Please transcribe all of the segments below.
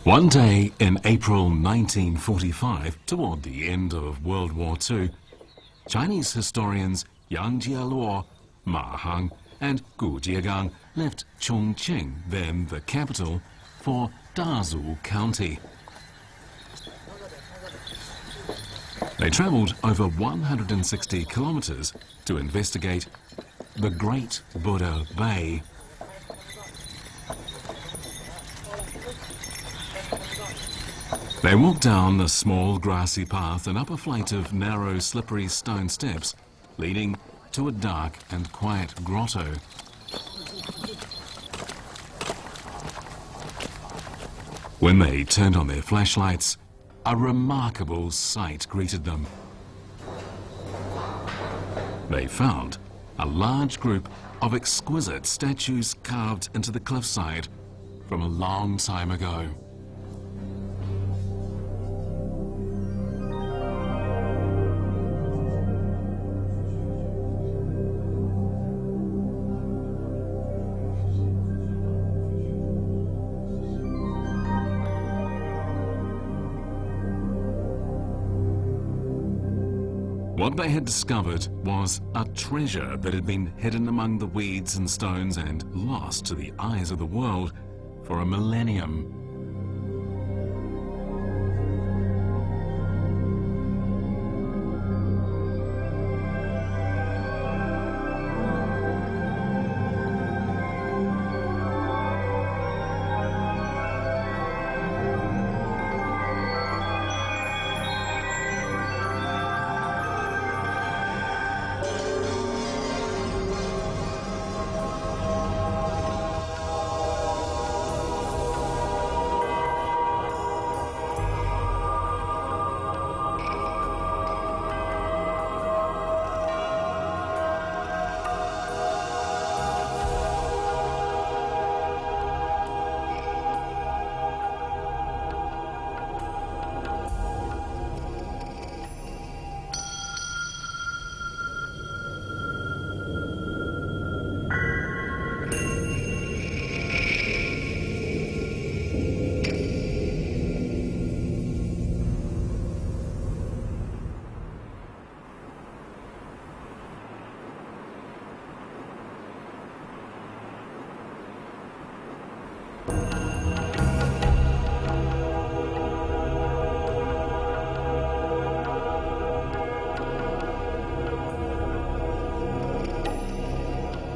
One day in April 1945, toward the end of World War II, Chinese historians Yang Jieluo, Ma Heng, and Gu Jiegang left Chongqing, then the capital, for Dazu County. They travelled over 160 kilometres to investigate the Great Buddha Bay. They walked down a small grassy path and up a flight of narrow, slippery stone steps leading to a dark and quiet grotto. When they turned on their flashlights, a remarkable sight greeted them. They found a large group of exquisite statues carved into the cliffside from a long time ago. What they had discovered was a treasure that had been hidden among the weeds and stones and lost to the eyes of the world for a millennium.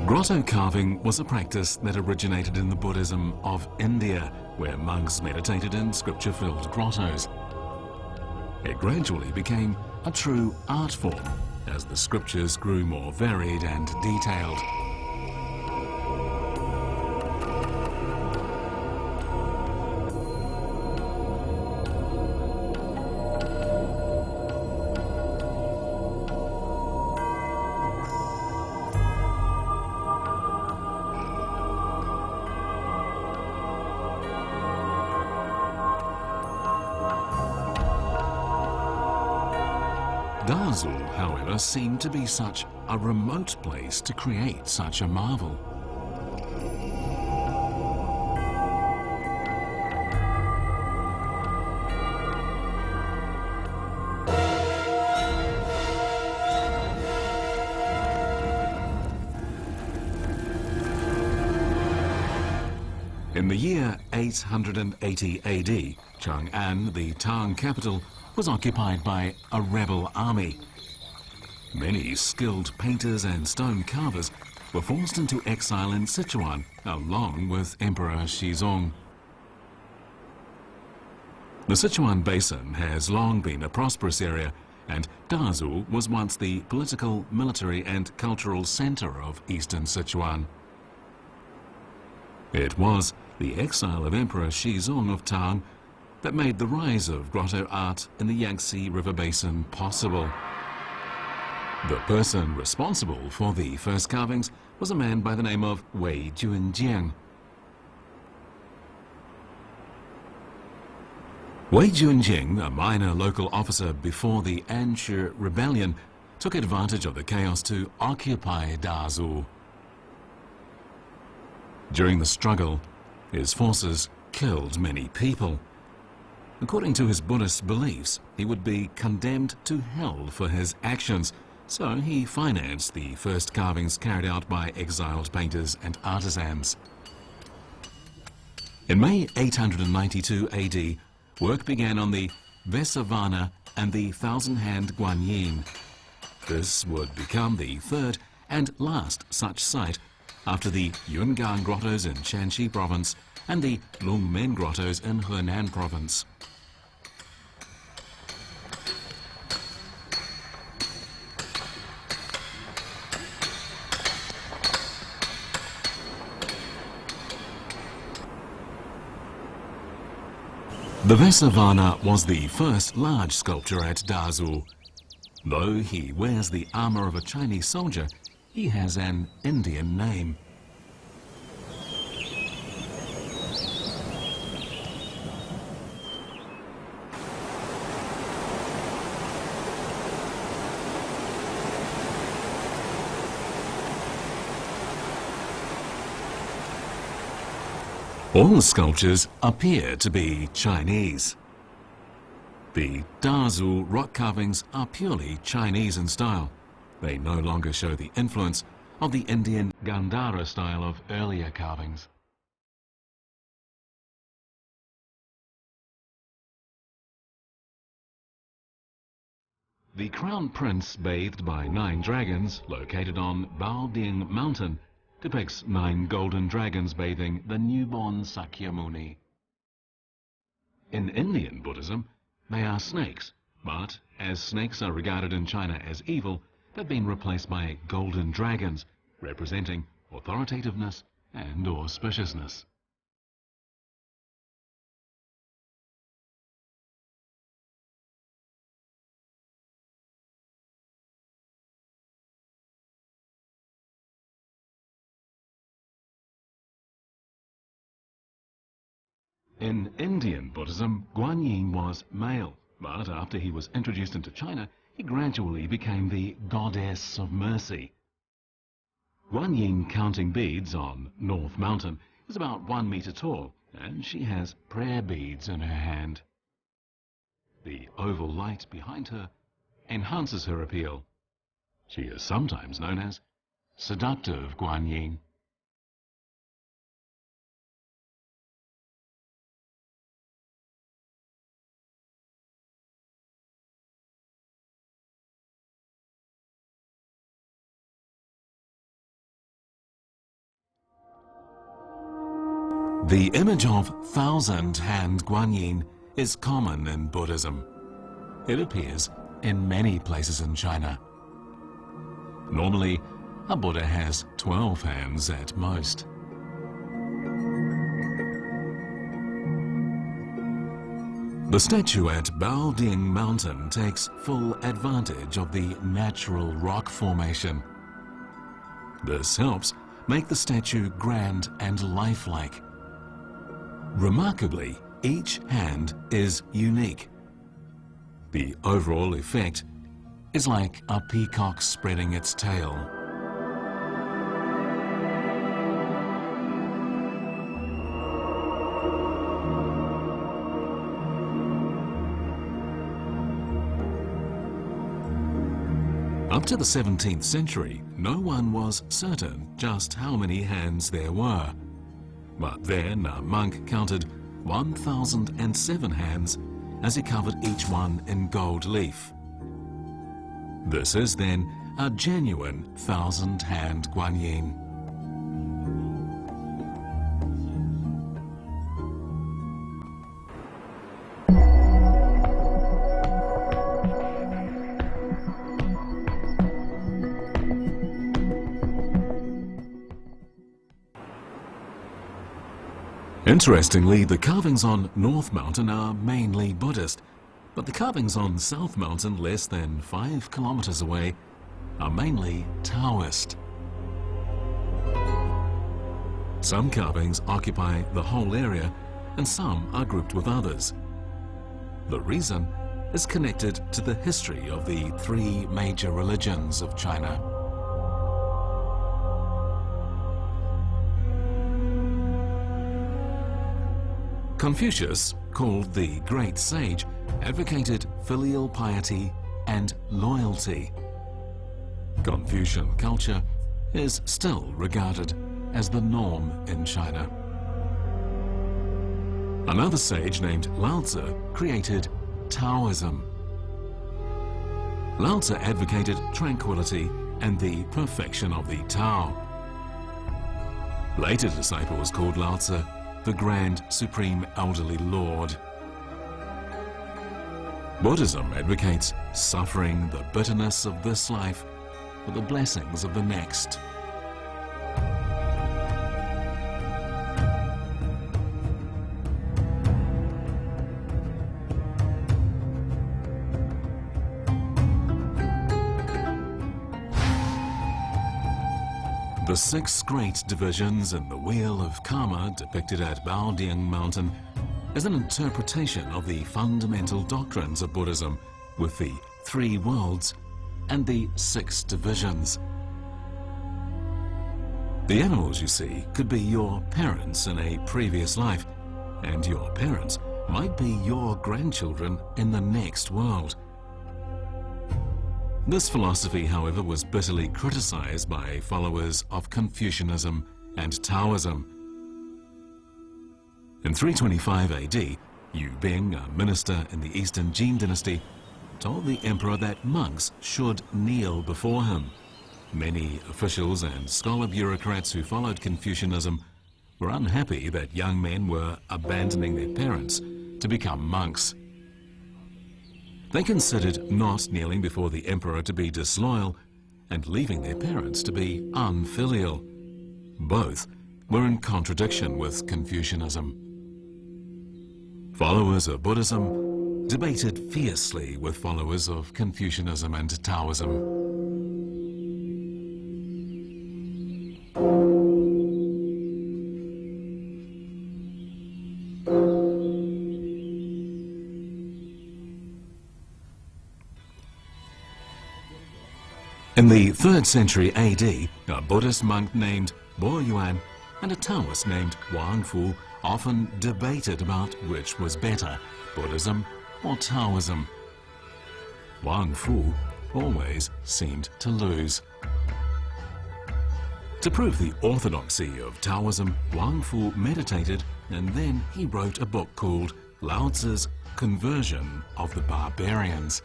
Grotto carving was a practice that originated in the Buddhism of India, where monks meditated in scripture-filled grottos. It gradually became a true art form as the scriptures grew more varied and detailed. Dazu, however, seemed to be such a remote place to create such a marvel. In the year 880 AD, Chang'an, the Tang capital, was occupied by a rebel army. Many skilled painters and stone carvers were forced into exile in Sichuan, along with Emperor Xizong. The Sichuan Basin has long been a prosperous area, and Dazu was once the political, military and cultural center of eastern Sichuan. It was the exile of Emperor Xizong of Tang that made the rise of grotto art in the Yangtze River Basin possible. The person responsible for the first carvings was a man by the name of Wei Junjiang. Wei Junjing, a minor local officer before the Anshi Rebellion, took advantage of the chaos to occupy Dazu. During the struggle, his forces killed many people, According to his Buddhist beliefs, he would be condemned to hell for his actions, so he financed the first carvings carried out by exiled painters and artisans. In May 892 AD, work began on the Vesavana and the thousand-hand Guanyin. This would become the third and last such site after the Yungang grottos in Shanxi province and the Lungmen grottos in Henan province. The Vesavana was the first large sculpture at Dazu. Though he wears the armor of a Chinese soldier, he has an Indian name. All the sculptures appear to be Chinese. The Dazu rock carvings are purely Chinese in style. They no longer show the influence of the Indian Gandhara style of earlier carvings. The Crown Prince bathed by 9 dragons, located on Baoding Mountain, depicts 9 golden dragons bathing the newborn Sakyamuni. In Indian Buddhism, they are snakes, but as snakes are regarded in China as evil, they've been replaced by golden dragons, representing authoritativeness and auspiciousness. In Indian Buddhism, Guanyin was male, but after he was introduced into China, he gradually became the goddess of mercy. Guanyin counting beads on North Mountain is about 1 meter tall, and she has prayer beads in her hand. The oval light behind her enhances her appeal. She is sometimes known as Seductive Guanyin. The image of thousand-hand Guanyin is common in Buddhism. It appears in many places in China. Normally, a Buddha has 12 hands at most. The statue at Baoding Mountain takes full advantage of the natural rock formation. This helps make the statue grand and lifelike. Remarkably, each hand is unique. The overall effect is like a peacock spreading its tail. Up to the 17th century, no one was certain just how many hands there were. But then a monk counted 1,007 hands as he covered each one in gold leaf. This is then a genuine thousand-hand Guanyin. Interestingly, the carvings on North Mountain are mainly Buddhist, but the carvings on South Mountain, less than 5 kilometers away, are mainly Taoist. Some carvings occupy the whole area, and some are grouped with others. The reason is connected to the history of the 3 major religions of China. Confucius, called the Great Sage, advocated filial piety and loyalty. Confucian culture is still regarded as the norm in China. Another sage named Dazu created Taoism. Dazu advocated tranquility and the perfection of the Tao. Later disciples called Dazu the Grand Supreme Elderly Lord. Buddhism advocates suffering the bitterness of this life for the blessings of the next. The 6 great divisions in the Wheel of Karma depicted at Baodian Mountain is an interpretation of the fundamental doctrines of Buddhism with the 3 worlds and the 6 divisions. The animals you see could be your parents in a previous life, and your parents might be your grandchildren in the next world. This philosophy, however, was bitterly criticized by followers of Confucianism and Taoism. In 325 AD, Yu Bing, a minister in the Eastern Jin dynasty, told the emperor that monks should kneel before him. Many officials and scholar bureaucrats who followed Confucianism were unhappy that young men were abandoning their parents to become monks. They considered not kneeling before the emperor to be disloyal and leaving their parents to be unfilial. Both were in contradiction with Confucianism. Followers of Buddhism debated fiercely with followers of Confucianism and Taoism. In the 3rd century AD, a Buddhist monk named Bo Yuan and a Taoist named Wang Fu often debated about which was better, Buddhism or Taoism. Wang Fu always seemed to lose. To prove the orthodoxy of Taoism, Wang Fu meditated, and then he wrote a book called Laozi's Conversion of the Barbarians.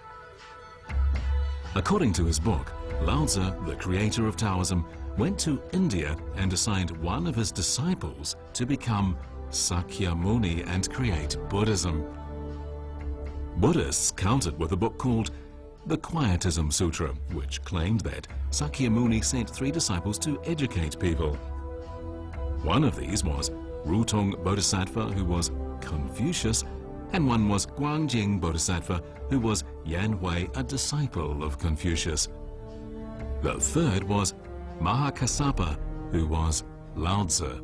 According to his book, Laozi, the creator of Taoism, went to India and assigned one of his disciples to become Sakyamuni and create Buddhism. Buddhists countered with a book called the Quietism Sutra, which claimed that Sakyamuni sent 3 disciples to educate people. One of these was Wudang Bodhisattva, who was Confucius, and one was Guangjing Bodhisattva, who was Yanhui, a disciple of Confucius. The 3rd was Mahakassapa, who was Laozi.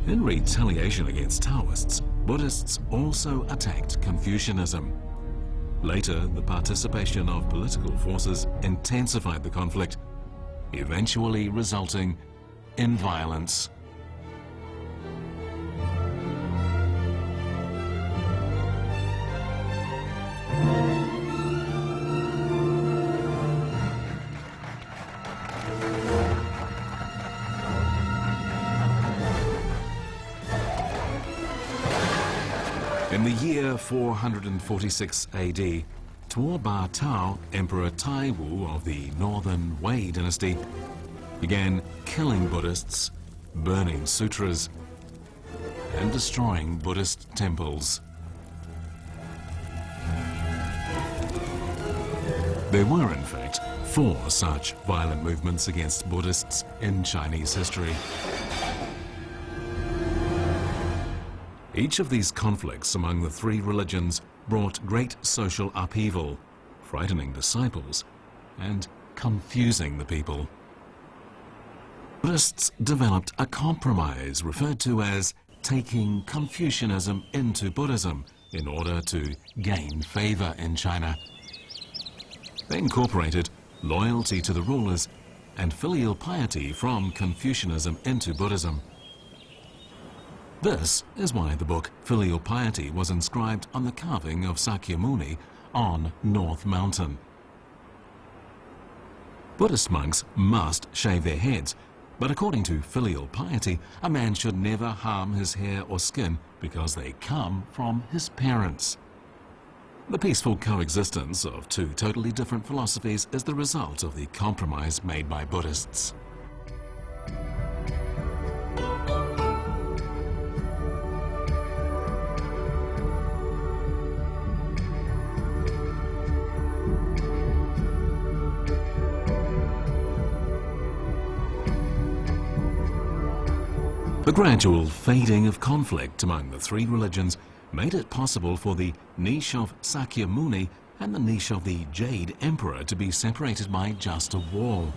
In retaliation against Taoists, Buddhists also attacked Confucianism. Later, the participation of political forces intensified the conflict, eventually resulting in violence. In the year 446 AD, Tuo Ba Tao, Emperor Taiwu of the Northern Wei dynasty, began killing Buddhists, burning sutras, and destroying Buddhist temples. There were, in fact, 4 such violent movements against Buddhists in Chinese history. Each of these conflicts among the 3 religions brought great social upheaval, frightening disciples and confusing the people. Buddhists developed a compromise referred to as taking Confucianism into Buddhism in order to gain favor in China. They incorporated loyalty to the rulers and filial piety from Confucianism into Buddhism. This is why the book Filial Piety was inscribed on the carving of Sakyamuni on North Mountain. Buddhist monks must shave their heads, but according to filial piety, a man should never harm his hair or skin because they come from his parents. The peaceful coexistence of two totally different philosophies is the result of the compromise made by Buddhists. The gradual fading of conflict among the three religions made it possible for the niche of Sakyamuni and the niche of the Jade Emperor to be separated by just a wall.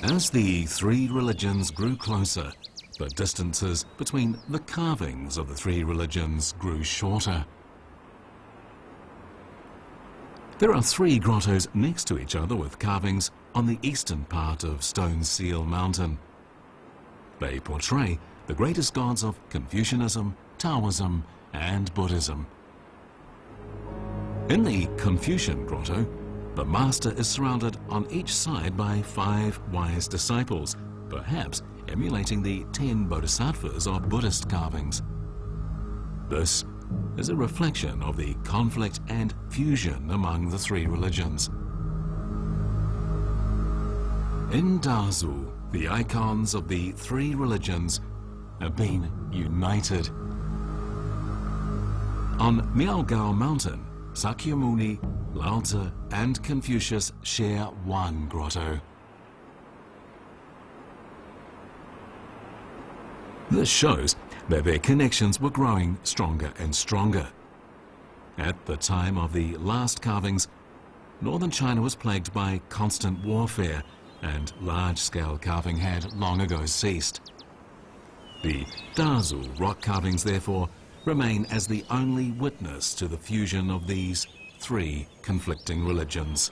As the three religions grew closer, the distances between the carvings of the three religions grew shorter. There are three grottos next to each other with carvings on the eastern part of Stone Seal Mountain. They portray the greatest gods of Confucianism, Taoism, and Buddhism. In the Confucian grotto, the master is surrounded on each side by 5 wise disciples, perhaps emulating the 10 bodhisattvas of Buddhist carvings. This is a reflection of the conflict and fusion among the three religions. In Dazu, the icons of the three religions have been united. On Miaogao Mountain, Sakyamuni, Lao-Tzu, and Confucius share one grotto. This shows that their connections were growing stronger and stronger. At the time of the last carvings, northern China was plagued by constant warfare, and large-scale carving had long ago ceased. The Dazu rock carvings, therefore, remain as the only witness to the fusion of these three conflicting religions.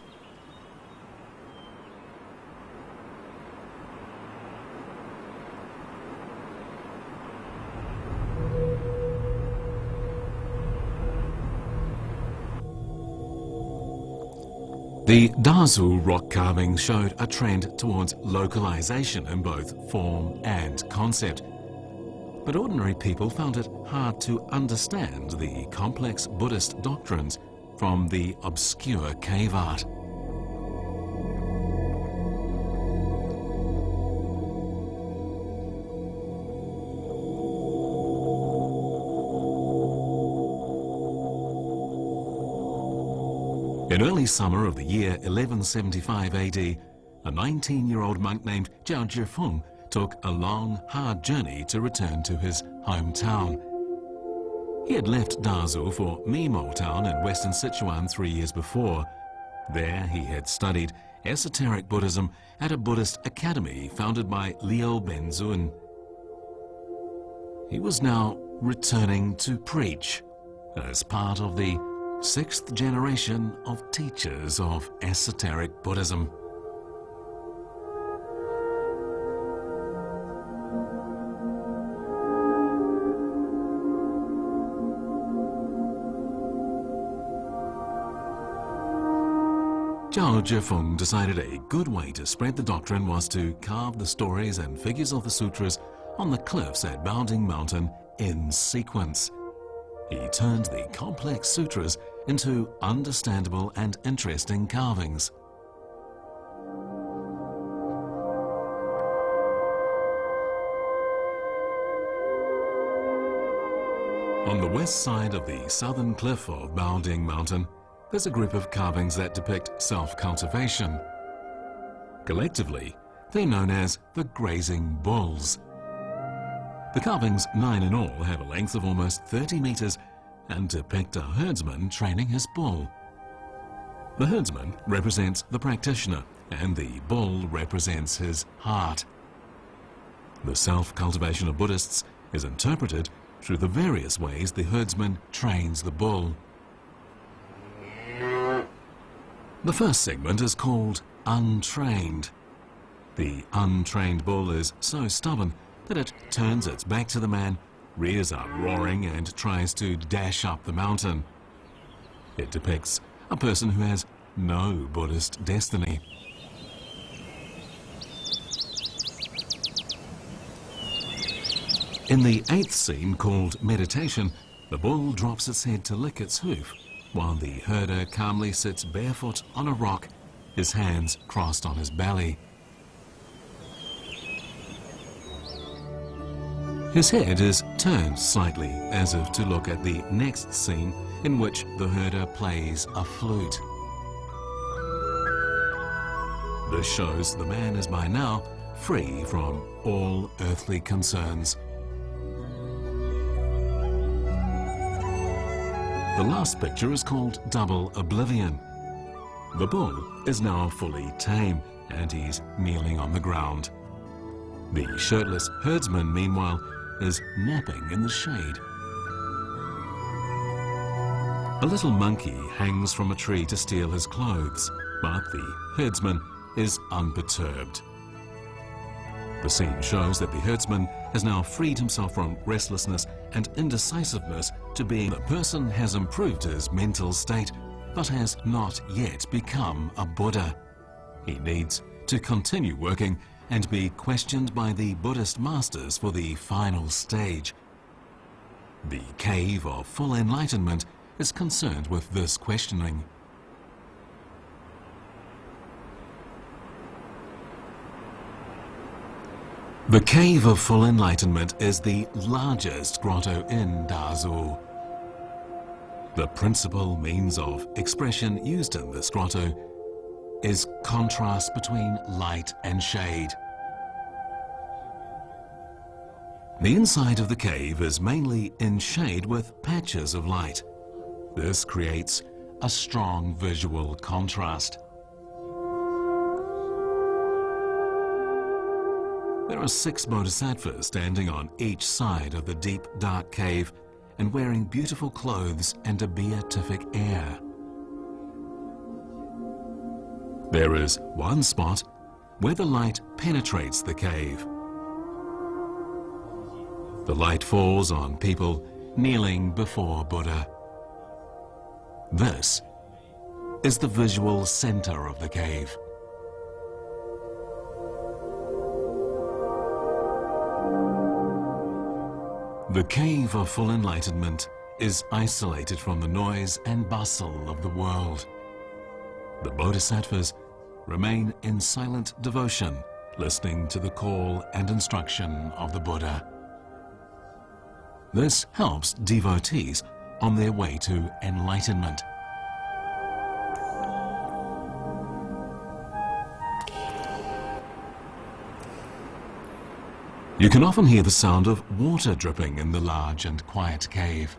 The Dazu rock carving showed a trend towards localization in both form and concept, but ordinary people found it hard to understand the complex Buddhist doctrines from the obscure cave art. In early summer of the year 1175 AD, a 19-year-old monk named Zhao Zhifeng took a long, hard journey to return to his hometown. He had left Dazu for Mimo town in western Sichuan 3 years before. There he had studied esoteric Buddhism at a Buddhist academy founded by Liu Benzun. He was now returning to preach as part of the 6th generation of teachers of esoteric Buddhism. Zhao Zhifeng decided a good way to spread the doctrine was to carve the stories and figures of the sutras on the cliffs at Wudang Mountain in sequence. He turned the complex sutras into understandable and interesting carvings. On the west side of the southern cliff of Wudang Mountain, there's a group of carvings that depict self-cultivation. Collectively, they're known as the grazing bulls. The carvings, 9 in all, have a length of almost 30 meters and depict a herdsman training his bull. The herdsman represents the practitioner, and the bull represents his heart. The self-cultivation of Buddhists is interpreted through the various ways the herdsman trains the bull. The first segment is called Untrained. The untrained bull is so stubborn that it turns its back to the man, rears up roaring, and tries to dash up the mountain. It depicts a person who has no Buddhist destiny. In the 8th scene, called Meditation, the bull drops its head to lick its hoof, while the herder calmly sits barefoot on a rock, his hands crossed on his belly. His head is turned slightly, as if to look at the next scene, in which the herder plays a flute. This shows the man is by now free from all earthly concerns. The last picture is called Double Oblivion. The bull is now fully tame, and he's kneeling on the ground. The shirtless herdsman, meanwhile, is napping in the shade. A little monkey hangs from a tree to steal his clothes, but the herdsman is unperturbed. The scene shows that the herdsman has now freed himself from restlessness and indecisiveness to being the person has improved his mental state, but has not yet become a Buddha. He needs to continue working and be questioned by the Buddhist masters for the final stage. The Cave of Full Enlightenment is concerned with this questioning. The Cave of Full Enlightenment is the largest grotto in Dazu. The principal means of expression used in this grotto is contrast between light and shade. The inside of the cave is mainly in shade with patches of light. This creates a strong visual contrast. There are 6 bodhisattvas standing on each side of the deep, dark cave and wearing beautiful clothes and a beatific air. There is one spot where the light penetrates the cave. The light falls on people kneeling before Buddha. This is the visual center of the cave. The Cave of Full Enlightenment is isolated from the noise and bustle of the world. The bodhisattvas remain in silent devotion, listening to the call and instruction of the Buddha. This helps devotees on their way to enlightenment. You can often hear the sound of water dripping in the large and quiet cave.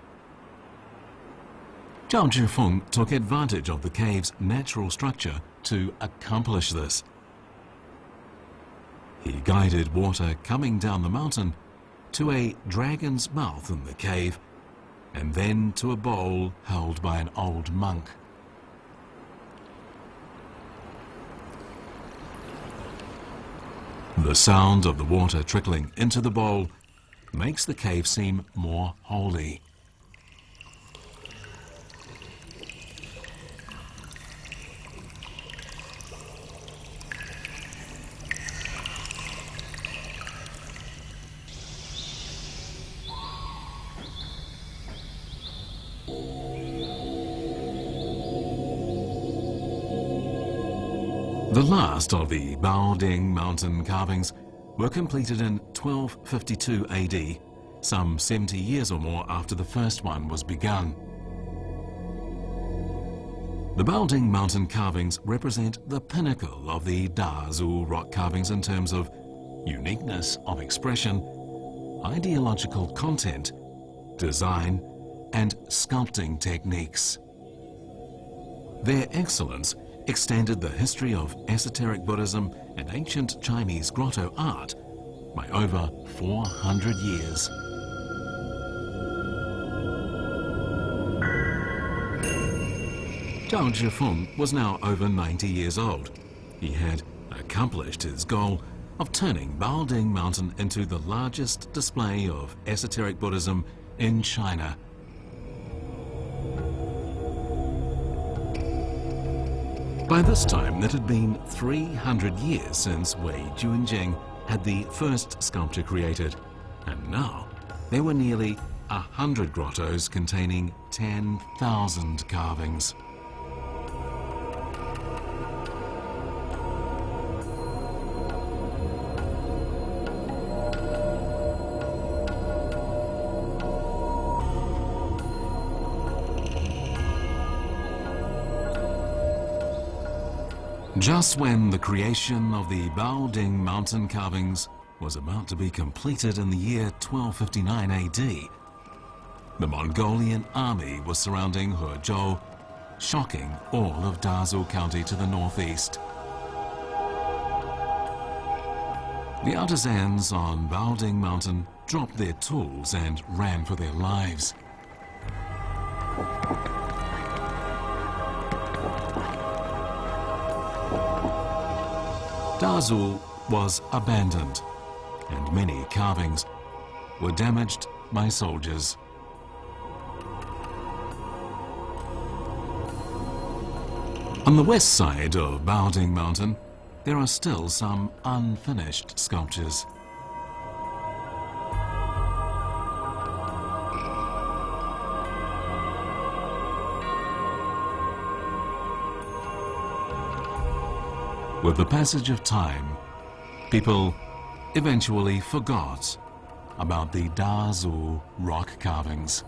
Zhao Zhifeng took advantage of the cave's natural structure to accomplish this. He guided water coming down the mountain to a dragon's mouth in the cave, and then to a bowl held by an old monk. The sound of the water trickling into the bowl makes the cave seem more holy. The last of the Wudang mountain carvings were completed in 1252 AD, some 70 years or more after the first one was begun. The Wudang mountain carvings represent the pinnacle of the Dazu rock carvings in terms of uniqueness of expression, ideological content, design, and sculpting techniques. Their excellence extended the history of esoteric Buddhism and ancient Chinese grotto art by over 400 years. Zhao Zhifeng was now over 90 years old. He had accomplished his goal of turning Baoding Mountain into the largest display of esoteric Buddhism in China. By this time, it had been 300 years since Wei Junjing had the first sculpture created, and now there were nearly 100 grottos containing 10,000 carvings. Just when the creation of the Baoding mountain carvings was about to be completed in the year 1259 AD, the Mongolian army was surrounding Hezhou, shocking all of Dazu County to the northeast. The artisans on Baoding Mountain dropped their tools and ran for their lives. Dazu was abandoned, and many carvings were damaged by soldiers. On the west side of Baoding Mountain, there are still some unfinished sculptures. With the passage of time, people eventually forgot about the Dazu rock carvings.